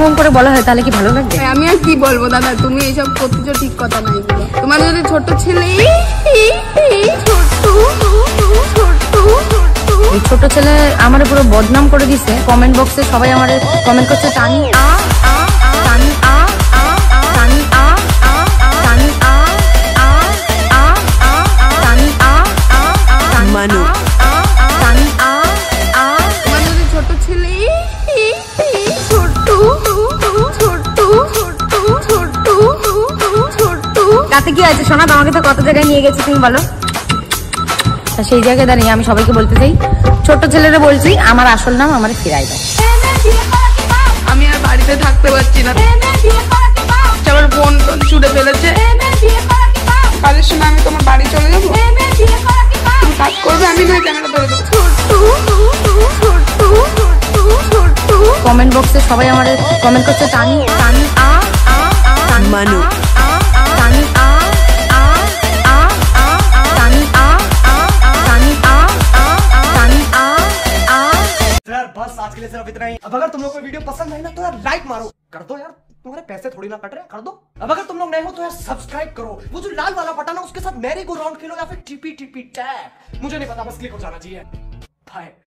এরকম করে বলা হয় তাহলে কি ভালো লাগবে? আমি আর কি বলবো দাদা, তুমি এইসব করতেছো ঠিক কথা নাই। তোমার যদি ছোট ছেলে ছোট ছেলে আমার পুরো বদনাম করে দিছে। কমেন্ট বক্সে সবাই আমার কমেন্ট করছে টানি আ টানি আ টানি আ টানি আ টানি আ মানু টানি আ। তোমার যদি ছোট ছেলে তাতে কি আছে শোনা, তোমাকে তো কত জায়গায় নিয়ে গেছি তুমি বলো। সেই জায়গায় দাঁড়িয়ে আমি সবাইকে বলতে চাই, ছোট ছেলেরা বলছি আমার আসল নাম আমার ফিরাই দাও। আমি আর বাড়িতে থাকতে পারছি না, আমার বোন ছুটে ফেলেছে। কাজের সময় আমি তোমার বাড়ি চলে যাবো, তুমি কাজ করবে, আমি নয় ক্যামেরা ধরে দেবো। কমেন্ট বক্সে সবাই আমার কমেন্ট করছে টানি টানি আ মানু টানি আ টানি आ टानी आ टानी आ। यार बस आज के लिए सिर्फ इतना ही। अब अगर तुम लोग को वीडियो पसंद आई ना तो यार लाइक मारो, कर दो यार, तुम्हारे पैसे थोड़ी ना कट रहे, कर दो। अब अगर तुम लोग नए हो तो यार सब्सक्राइब करो, वो जो लाल वाला बटन है उसके साथ मैरी गो राउंड खेलो या फिर टीपी टीपी टैप, मुझे नहीं पता, बस क्लिक हो जाना चाहिए। बाय।